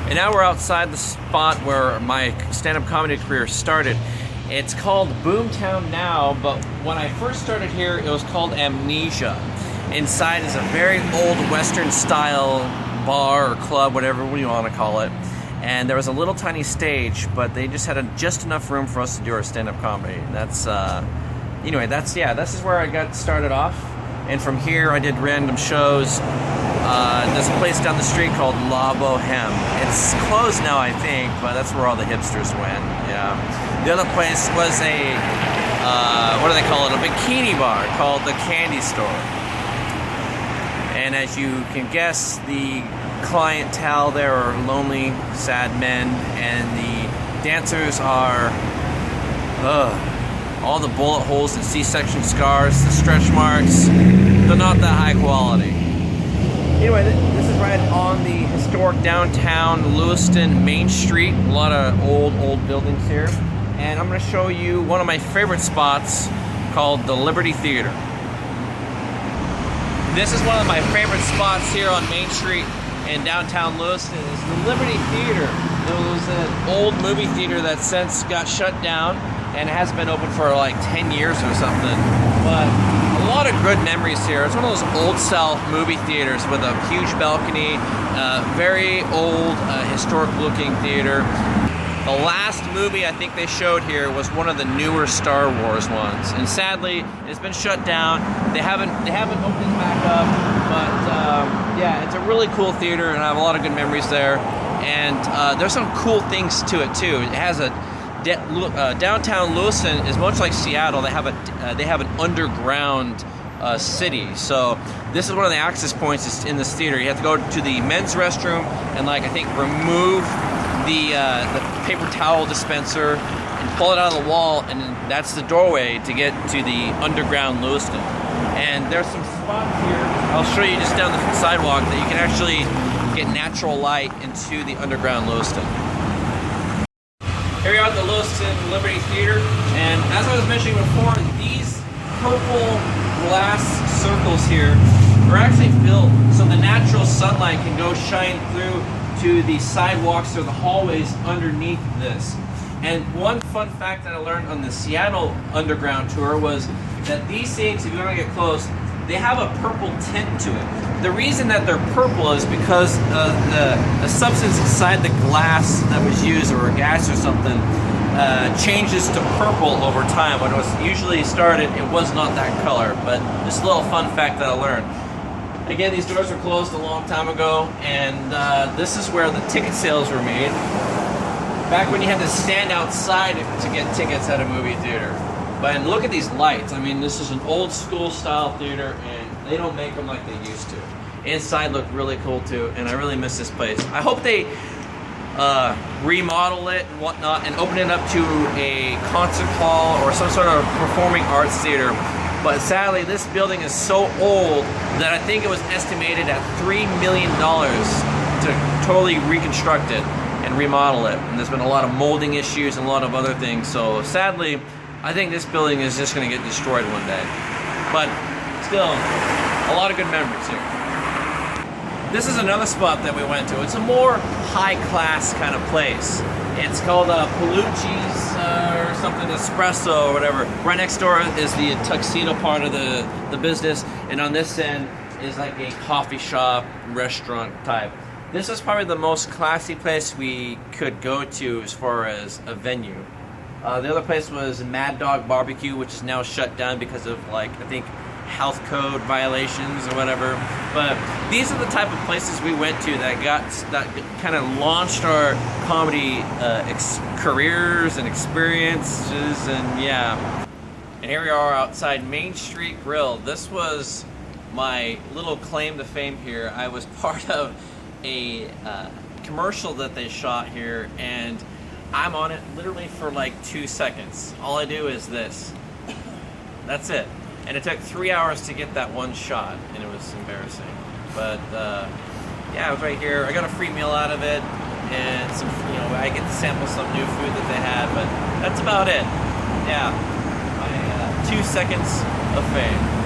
And now we're outside the spot where my stand-up comedy career started. It's called Boomtown now, but when I first started here, it was called Amnesia. Inside is a very old Western style bar or club, whatever you want to call it. And there was a little tiny stage, but they just had just enough room for us to do our stand-up comedy. And that's, this is where I got started off. And from here, I did random shows. There's a place down the street called La Boheme. It's closed now, I think, but that's where all the hipsters went. Yeah. The other place was a, what do they call it? A bikini bar called the Candy Store. And as you can guess, the clientele there are lonely, sad men, and the dancers are, all the bullet holes and C-section scars, the stretch marks, they're not that high quality. Anyway, this is right on the historic downtown Lewiston Main Street. A lot of old buildings here. And I'm going to show you one of my favorite spots called the Liberty Theater. This is one of my favorite spots here on Main Street in downtown Lewiston. Is the Liberty Theater. It was an old movie theater that since got shut down and it hasn't been open for like 10 years or something. But a lot of good memories here. It's one of those old South movie theaters with a huge balcony, very old, historic looking theater. The last movie I think they showed here was one of the newer Star Wars ones, and sadly it's been shut down. They haven't opened it back up, but yeah, it's a really cool theater, and I have a lot of good memories there. And there's some cool things to it too. It has a downtown Lewiston is much like Seattle. They have an underground city. So this is one of the access points in this theater. You have to go to the men's restroom and I think remove the paper towel dispenser and pull it out of the wall, and that's the doorway to get to the underground Lewiston. And there's some spots here I'll show you just down the sidewalk that you can actually get natural light into the underground Lewiston. Here we are at the Lewiston Liberty Theater, and as I was mentioning before, these purple glass circles here are actually filled so the natural sunlight can go shine through to the sidewalks or the hallways underneath this. And one fun fact that I learned on the Seattle Underground tour was that these things, if you want to get close, they have a purple tint to it. The reason that they're purple is because the substance inside the glass that was used, or a gas or something, changes to purple over time. When it was usually started, it was not that color. But just a little fun fact that I learned. Again, these doors were closed a long time ago, and this is where the ticket sales were made. Back when you had to stand outside to get tickets at a movie theater. But look at these lights. I mean, this is an old school style theater, and they don't make them like they used to. Inside looked really cool too, and I really miss this place. I hope they remodel it and whatnot and open it up to a concert hall or some sort of performing arts theater. But sadly, this building is so old that I think it was estimated at $3 million to totally reconstruct it and remodel it. And there's been a lot of molding issues and a lot of other things. So sadly, I think this building is just going to get destroyed one day. But still, a lot of good memories here. This is another spot that we went to. It's a more high-class kind of place. It's called Palucci's or something, Espresso or whatever. Right next door is the tuxedo part of the business, and on this end is like a coffee shop, restaurant type. This is probably the most classy place we could go to as far as a venue. The other place was Mad Dog Barbecue, which is now shut down because of I think health code violations or whatever. But these are the type of places we went to that kind of launched our comedy careers and experiences, and yeah. And here we are outside Main Street Grill. This was my little claim to fame here. I was part of a commercial that they shot here, and I'm on it literally for 2 seconds. All I do is this. That's it. And it took 3 hours to get that one shot, and it was embarrassing. But yeah, I was right here. I got a free meal out of it, and some, I get to sample some new food that they had. But that's about it. Yeah, my 2 seconds of fame.